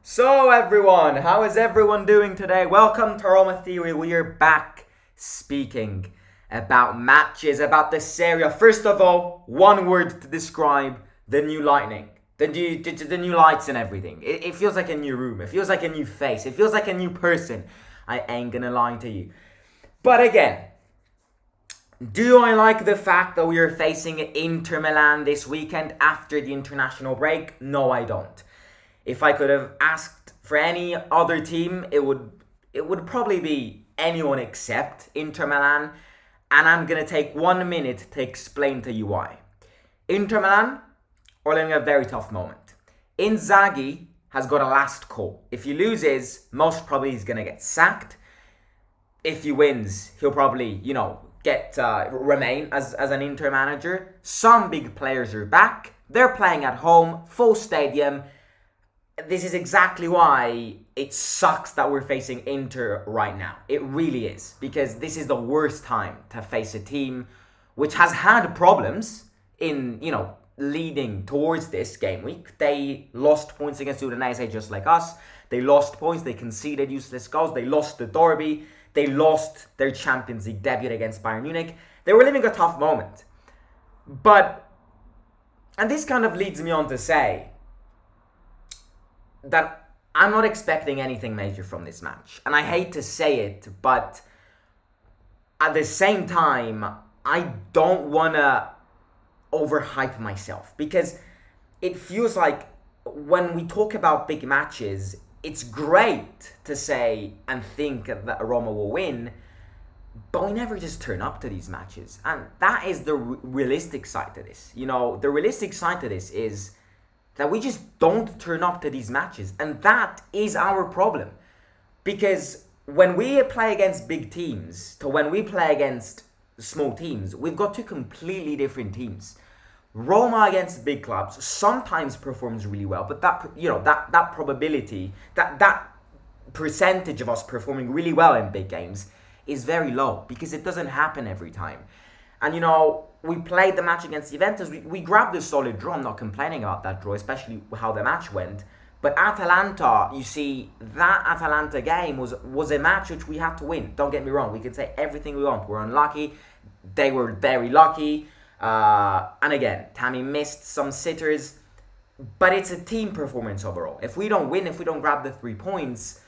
So everyone, how is everyone doing today? Welcome to Aromatheory. We are back speaking about matches, about the Serie A. First of all, one word to describe the new lightning, the new lights and everything. It feels like a new room. It feels like a new face. It feels like a new person. I ain't gonna lie to you. But again, do I like the fact that we are facing Inter Milan this weekend after the international break? No, I don't. If I could have asked for any other team, it would probably be anyone except Inter Milan, and I'm gonna take 1 minute to explain to you why. Inter Milan are living a very tough moment. Inzaghi has got a last call. If he loses, most probably he's gonna get sacked. If he wins, he'll probably, get remain as an Inter manager. Some big players are back. They're playing at home, full stadium. This is exactly why it sucks that we're facing Inter right now. It really is. Because this is the worst time to face a team which has had problems in, leading towards this game week. They lost points against Udinese just like us. They lost points. They conceded useless goals. They lost the derby. They lost their Champions League debut against Bayern Munich. They were living a tough moment. And this kind of leads me on to say that I'm not expecting anything major from this match. And I hate to say it, but at the same time, I don't want to overhype myself. Because it feels like when we talk about big matches, it's great to say and think that Roma will win, but we never just turn up to these matches. And that is the realistic side to this. The realistic side to this is that we just don't turn up to these matches. And that is our problem. Because when we play against big teams to when we play against small teams, we've got two completely different teams. Roma against big clubs sometimes performs really well, but that probability, that percentage of us performing really well in big games is very low because it doesn't happen every time. And we played the match against Juventus. We grabbed a solid draw. I'm not complaining about that draw, especially how the match went. But Atalanta, you see, that Atalanta game was a match which we had to win. Don't get me wrong. We can say everything we want. We're unlucky. They were very lucky. And again, Tammy missed some sitters. But it's a team performance overall. If we don't win, if we don't grab the 3 points,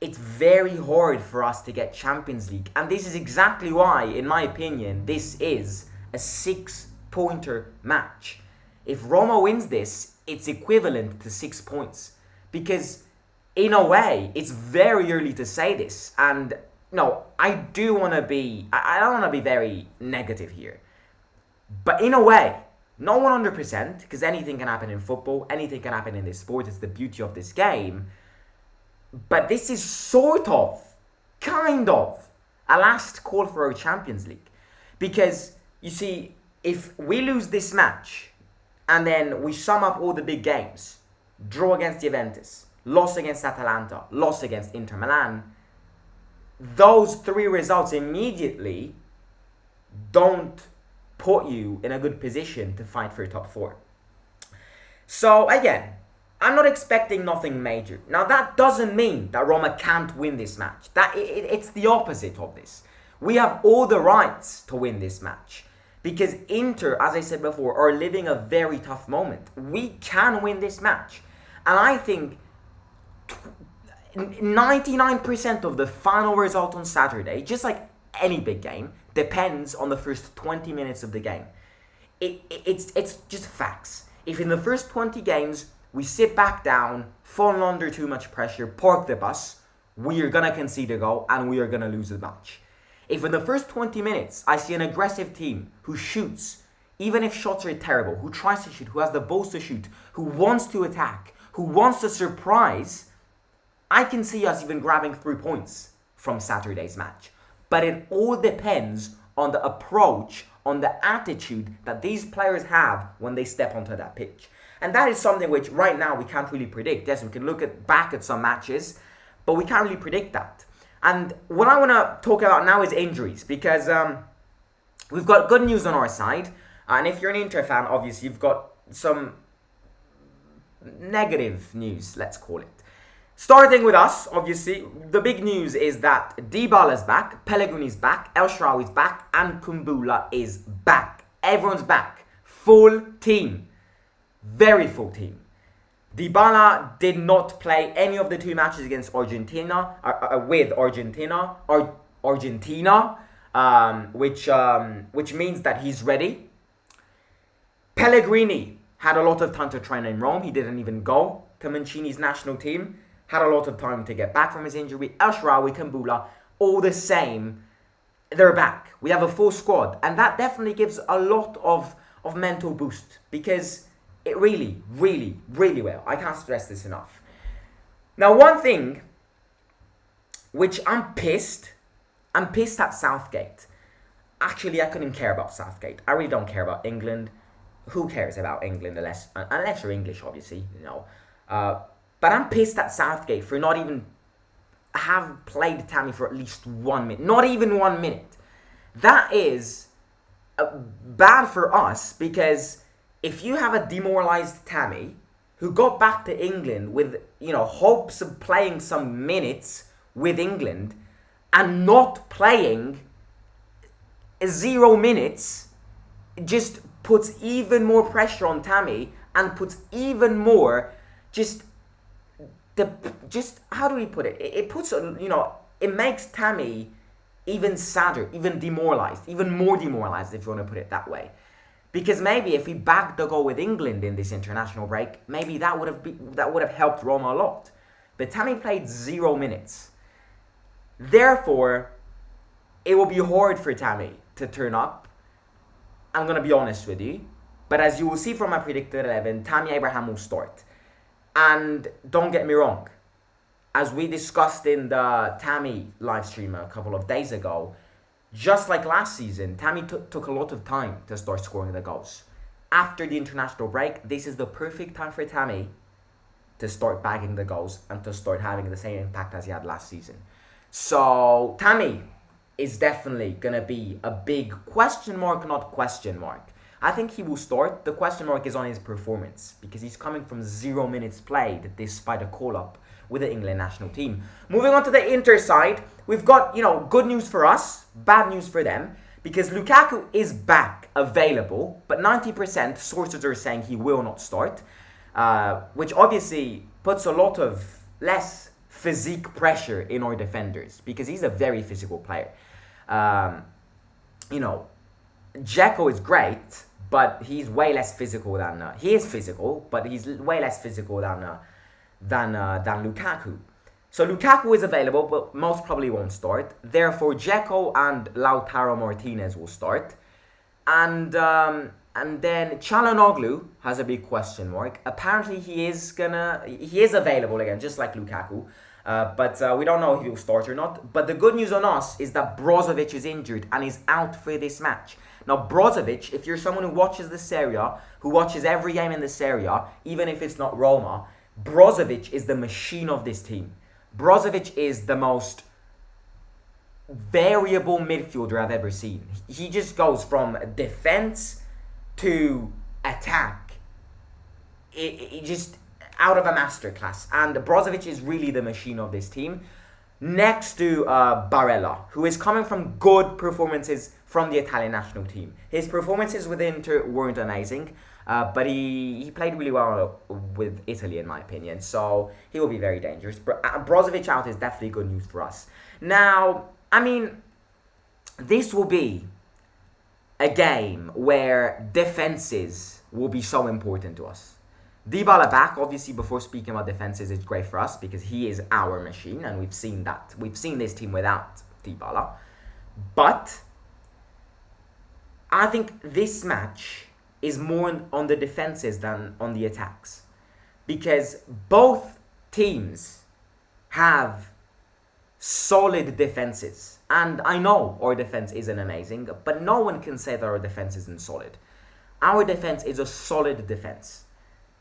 it's very hard for us to get Champions League. And this is exactly why, in my opinion, this is a 6-pointer match. If Roma wins this, it's equivalent to 6 points. Because, in a way, it's very early to say this. And, no, I don't want to be very negative here. But in a way, not 100%, because anything can happen in football, anything can happen in this sport. It's the beauty of this game. But this is kind of, a last call for our Champions League. Because, you see, if we lose this match, and then we sum up all the big games, draw against Juventus, loss against Atalanta, loss against Inter Milan, those 3 results immediately don't put you in a good position to fight for top 4. So, again, I'm not expecting nothing major. Now, that doesn't mean that Roma can't win this match. It's the opposite of this. We have all the rights to win this match. Because Inter, as I said before, are living a very tough moment. We can win this match. And I think 99% of the final result on Saturday, just like any big game, depends on the first 20 minutes of the game. It's just facts. If in the first 20 games we sit back down, fall under too much pressure, park the bus, we are going to concede a goal and we are going to lose the match. If in the first 20 minutes I see an aggressive team who shoots, even if shots are terrible, who tries to shoot, who has the balls to shoot, who wants to attack, who wants to surprise, I can see us even grabbing 3 points from Saturday's match. But it all depends on the approach, on the attitude that these players have when they step onto that pitch. And that is something which right now we can't really predict. Yes, we can look back at some matches, but we can't really predict that. And what I want to talk about now is injuries, because we've got good news on our side. And if you're an Inter fan, obviously you've got some negative news, let's call it. Starting with us, obviously, the big news is that Dybala's back, Pellegrini's back, El Shaarawy's back, and Kumbula is back. Everyone's back. Full team. Very full team. Dybala did not play any of the two matches against Argentina, which means that he's ready. Pellegrini had a lot of time to train in Rome. He didn't even go to Mancini's national team. Had a lot of time to get back from his injury. El Shaarawy, Kumbula, all the same, they're back. We have a full squad. And that definitely gives a lot of mental boost. Because it really, really, really will. I can't stress this enough. Now, one thing which I'm pissed at Southgate. Actually, I couldn't care about Southgate. I really don't care about England. Who cares about England unless you're English, obviously, you know. But I'm pissed at Southgate for not even have played Tammy for at least 1 minute. Not even 1 minute. That is bad for us, because if you have a demoralized Tammy who got back to England with, you know, hopes of playing some minutes with England and not playing 0 minutes, just puts even more pressure on Tammy and puts even more how do we put it? It puts, you know, it makes Tammy even sadder, even demoralized, even more demoralized, if you want to put it that way. Because maybe if we bagged the goal with England in this international break, maybe that would have helped Roma a lot. But Tammy played 0 minutes. Therefore, it will be hard for Tammy to turn up. I'm going to be honest with you. But as you will see from my predicted 11, Tammy Abraham will start. And don't get me wrong, as we discussed in the Tammy live stream a couple of days ago, just like last season, Tammy took a lot of time to start scoring the goals. After the international break, this is the perfect time for Tammy to start bagging the goals and to start having the same impact as he had last season. So Tammy is definitely going to be a big question mark, not question mark. I think he will start. The question mark is on his performance, because he's coming from 0 minutes played despite a call-up with the England national team. Moving on to the Inter side, we've got, you know, good news for us, bad news for them, because Lukaku is back, available, but 90% sources are saying he will not start, which obviously puts a lot of less physique pressure in our defenders, because he's a very physical player. You know, Dzeko is great, but he's way less physical than he is physical, but he's way less physical than Lukaku. So Lukaku is available, but most probably won't start. Therefore, Dzeko and Lautaro Martinez will start, and then Çalhanoğlu has a big question mark. Apparently, he is available again, just like Lukaku. But we don't know if he'll start or not. But the good news on us is that Brozovic is injured and is out for this match. Now, Brozovic, if you're someone who watches the Serie A, who watches every game in the Serie A, even if it's not Roma, Brozovic is the machine of this team. Brozovic is the most variable midfielder I've ever seen. He just goes from defense to attack. It just out of a masterclass. And Brozovic is really the machine of this team. Next to Barella, who is coming from good performances from the Italian national team. His performances with Inter weren't amazing, but he played really well with Italy, in my opinion. So he will be very dangerous. Brozovic out is definitely good news for us. Now, I mean, this will be a game where defenses will be so important to us. Dybala back, obviously, before speaking about defenses, is great for us because he is our machine, and we've seen that. We've seen this team without Dybala. But I think this match is more on the defenses than on the attacks, because both teams have solid defenses. And I know our defense isn't amazing, but no one can say that our defense isn't solid. Our defense is a solid defense.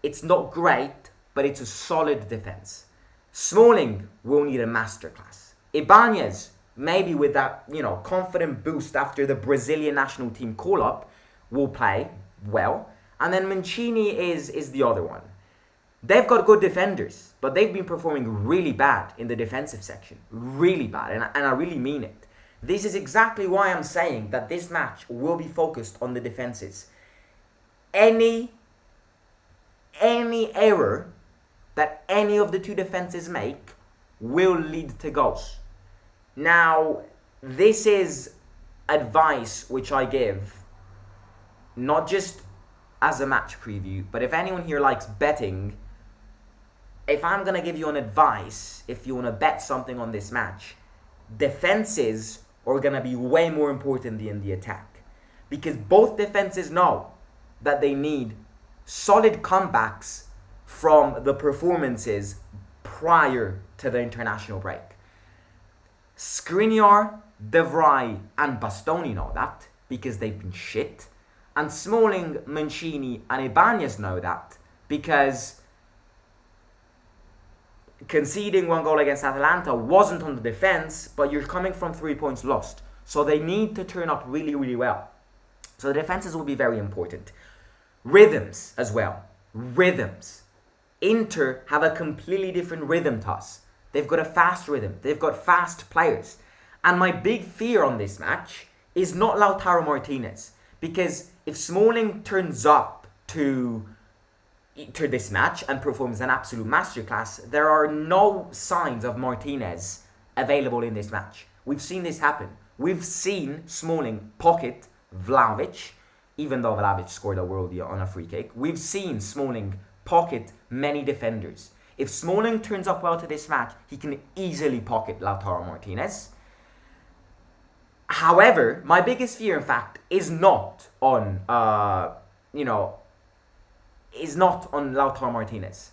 It's not great, but it's a solid defense. Smalling will need a masterclass. Ibanez, maybe with that, confident boost after the Brazilian national team call-up, will play well. And then Mancini is the other one. They've got good defenders, but they've been performing really bad in the defensive section. Really bad, and I really mean it. This is exactly why I'm saying that this match will be focused on the defenses. Any error that any of the two defenses make will lead to goals. Now, this is advice which I give, not just as a match preview, but if anyone here likes betting, if I'm going to give you an advice, if you want to bet something on this match, defenses are going to be way more important than the attack. Because both defenses know that they need solid comebacks from the performances prior to the international break. Skriniar, De Vrij and Bastoni know that because they've been shit. And Smalling, Mancini and Ibanez know that because conceding one goal against Atalanta wasn't on the defence, but you're coming from 3 points lost. So they need to turn up really, really well. So the defences will be very important. Rhythms as well. Rhythms. Inter have a completely different rhythm to us. They've got a fast rhythm. They've got fast players. And my big fear on this match is not Lautaro Martinez. Because if Smalling turns up to this match and performs an absolute masterclass, there are no signs of Martinez available in this match. We've seen this happen. We've seen Smalling pocket Vlahovic, even though Vlahovic scored a worldie on a free kick. We've seen Smalling pocket many defenders. If Smalling turns up well to this match, he can easily pocket Lautaro Martinez. However, my biggest fear, in fact, is not on Lautaro Martinez.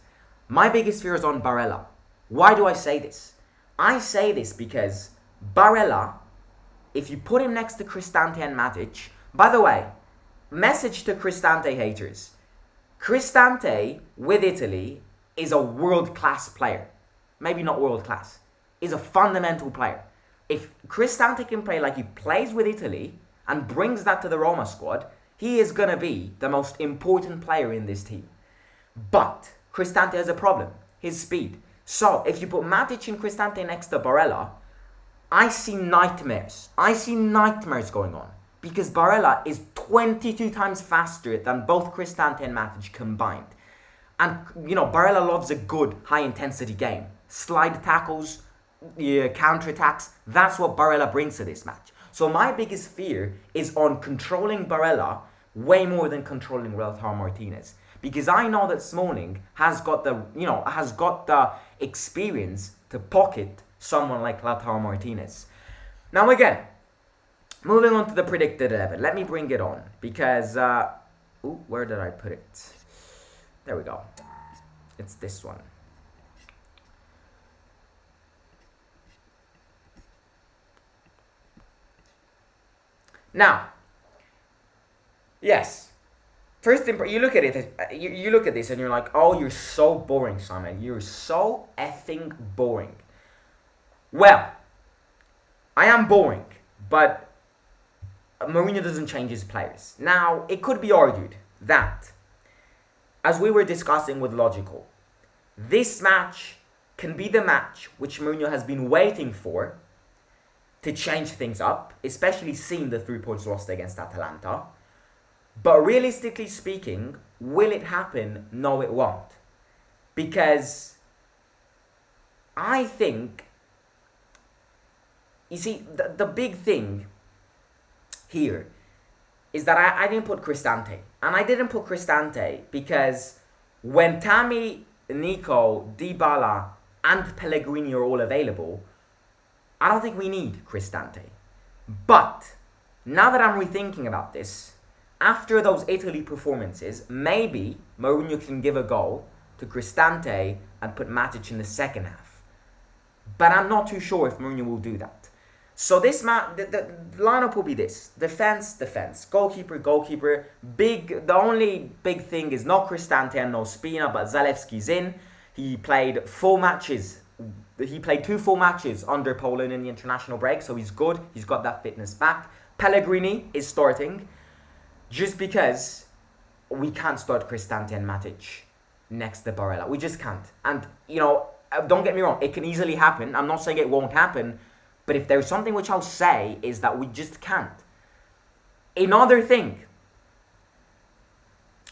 My biggest fear is on Barella. Why do I say this? I say this because Barella, if you put him next to Cristante and Matic, by the way, message to Cristante haters. Cristante, with Italy, is a world-class player. Maybe not world-class. Is a fundamental player. If Cristante can play like he plays with Italy and brings that to the Roma squad, he is going to be the most important player in this team. But Cristante has a problem. His speed. So, if you put Matic and Cristante next to Barella, I see nightmares. I see nightmares going on. Because Barella is 22 times faster than both Cristante and Matic combined. And, Barella loves a good, high-intensity game. Slide tackles, counter-attacks. That's what Barella brings to this match. So my biggest fear is on controlling Barella way more than controlling Lautaro Martinez. Because I know that Smalling has got the experience to pocket someone like Lautaro Martinez. Now again, moving on to the predicted 11. Let me bring it on because where did I put it? There we go. It's this one. Now, yes. First, you look at it. You look at this and you're like, "Oh, you're so boring, Simon. You're so effing boring." Well, I am boring, but Mourinho doesn't change his players. Now, it could be argued that, as we were discussing with Logical, this match can be the match which Mourinho has been waiting for to change things up, especially seeing the 3 points lost against Atalanta. But realistically speaking, will it happen? No, it won't. Because I think, you see, the big thing here is that I didn't put Cristante. And I didn't put Cristante because when Tammy, Nico, Dybala and Pellegrini are all available, I don't think we need Cristante. But now that I'm rethinking about this, after those Italy performances, maybe Mourinho can give a go to Cristante and put Matic in the second half. But I'm not too sure if Mourinho will do that. So this the lineup will be this: defense, goalkeeper. The only big thing is no Cristante and no Spina, but Zalewski's in. He played 4 matches. He played 2 full matches under Poland in the international break, so he's good. He's got that fitness back. Pellegrini is starting, just because we can't start Cristante and Matic next to Barella. We just can't. And, don't get me wrong, it can easily happen. I'm not saying it won't happen, but if there's something which I'll say is that we just can't. Another thing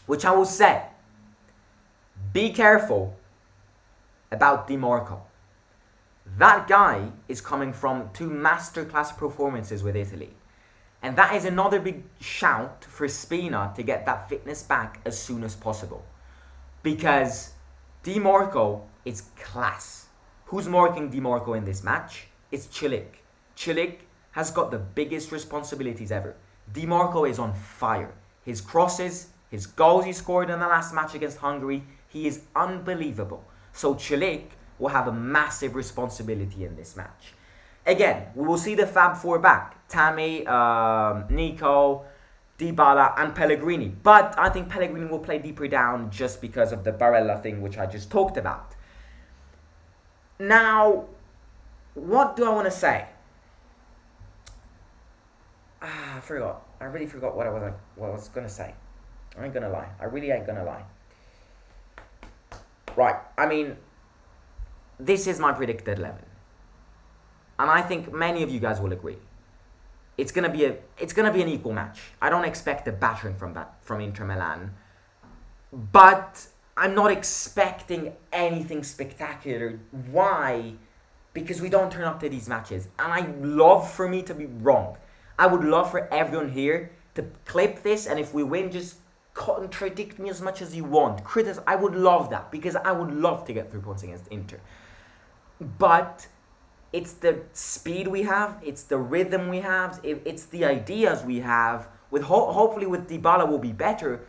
which I will say, be careful about DiMarco. That guy is coming from 2 masterclass performances with Italy. And that is another big shout for Spina to get that fitness back as soon as possible. Because DiMarco is class. Who's marking DiMarco in this match? It's Cilic. Cilic has got the biggest responsibilities ever. DiMarco is on fire. His crosses, his goals he scored in the last match against Hungary, he is unbelievable. So Cilic will have a massive responsibility in this match. Again, we will see the Fab Four back. Tammy, Nico, Dybala and Pellegrini. But I think Pellegrini will play deeper down just because of the Barella thing which I just talked about. Now, what do I want to say? I forgot. I really forgot what I was going to say. I ain't going to lie. I really ain't going to lie. Right, I mean, this is my predicted 11. And I think many of you guys will agree. It's gonna be an equal match. I don't expect a battering from Inter Milan, but I'm not expecting anything spectacular. Why? Because we don't turn up to these matches, and I love for me to be wrong. I would love for everyone here to clip this, and if we win, just contradict me as much as you want. I would love that, because I would love to get 3 points against Inter. But it's the speed we have, it's the rhythm we have, it's the ideas we have. With hopefully with Dybala will be better.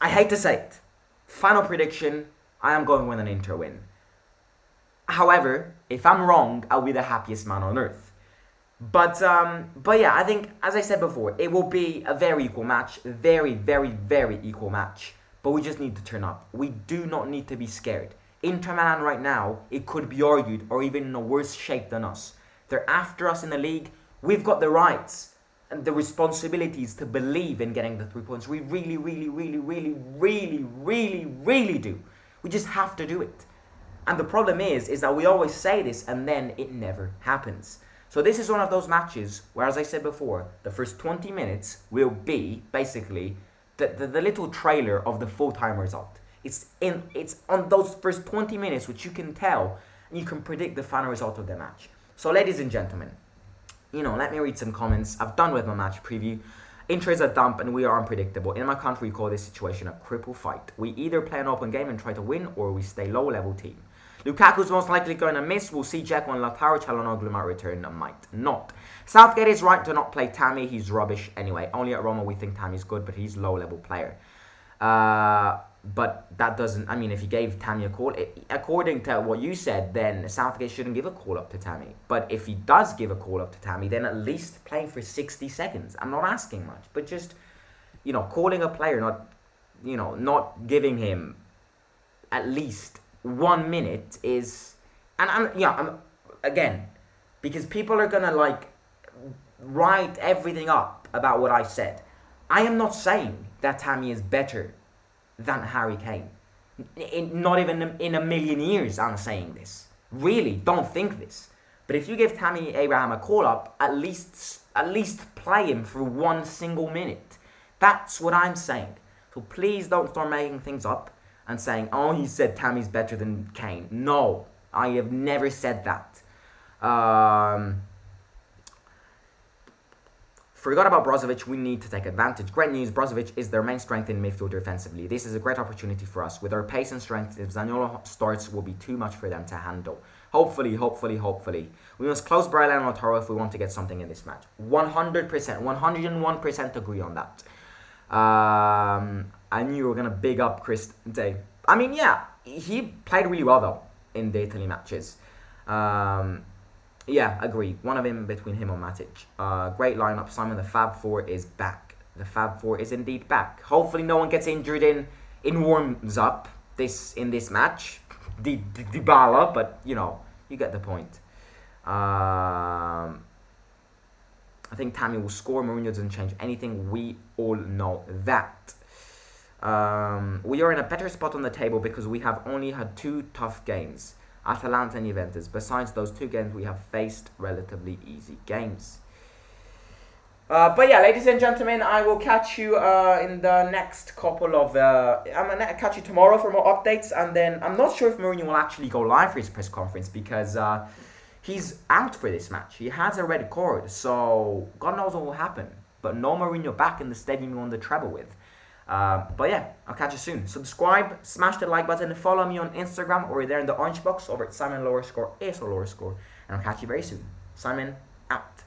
I hate to say it. Final prediction, I am going with an Inter win. However, if I'm wrong, I'll be the happiest man on earth. But yeah, I think, as I said before, it will be a very equal match. Very, very, very equal match. But we just need to turn up. We do not need to be scared. Inter Milan right now, it could be argued, are even in a worse shape than us. They're after us in the league. We've got the rights and the responsibilities to believe in getting the 3 points. We really, really, really, really, really, really, really do. We just have to do it. And the problem is that we always say this and then it never happens. So this is one of those matches where, as I said before, the first 20 minutes will be basically the little trailer of the full-time result. It's on those first 20 minutes which you can tell and you can predict the final result of the match. So ladies and gentlemen, let me read some comments. I've done with my match preview. Inter is a dump and we are unpredictable. In my country, we call this situation a cripple fight. We either play an open game and try to win, or we stay low-level team. Lukaku's most likely going to miss. We'll see Dzeko and Lautaro. Çalhanoğlu might return and might not. Southgate is right to not play Tammy. He's rubbish anyway. Only at Roma we think Tammy's good, but he's low-level player. But that doesn't, if you gave Tammy a call, according to what you said, then Southgate shouldn't give a call up to Tammy. But if he does give a call up to Tammy, then at least play for 60 seconds. I'm not asking much, but just, calling a player, not giving him at least 1 minute is, again, because people are going to write everything up about what I said. I am not saying that Tammy is better than Harry Kane. Not even in a million years I'm saying this. Really, don't think this. But if you give Tammy Abraham a call-up, at least play him for 1 single minute. That's what I'm saying. So please don't start making things up and saying, oh, he said Tammy's better than Kane. No, I have never said that. Forgot about Brozovic, we need to take advantage. Great news, Brozovic is their main strength in midfield defensively. This is a great opportunity for us. With our pace and strength, if Zaniolo starts, will be too much for them to handle. Hopefully. We must close Barella and Lautaro if we want to get something in this match. 100%, 101% agree on that. I knew you were going to big up Chris Day. He played really well though in the Italy matches. Yeah, agree. One of him between him and Matic. Great lineup, Simon. The Fab Four is back. The Fab Four is indeed back. Hopefully no one gets injured in warms up in this match. Dybala, but you get the point. I think Tammy will score. Mourinho doesn't change anything. We all know that. We are in a better spot on the table because we have only had 2 tough games, Atalanta and Juventus. Besides those 2 games, we have faced relatively easy games. But yeah, ladies and gentlemen, I will catch you in the next couple of... I'm going to catch you tomorrow for more updates. And then I'm not sure if Mourinho will actually go live for his press conference because he's out for this match. He has a red card, so God knows what will happen. But no Mourinho back in the stadium he won the treble with. But yeah, I'll catch you soon. Subscribe, smash the like button, follow me on Instagram or there in the orange box over at Simon_AS_, and I'll catch you very soon. Simon out.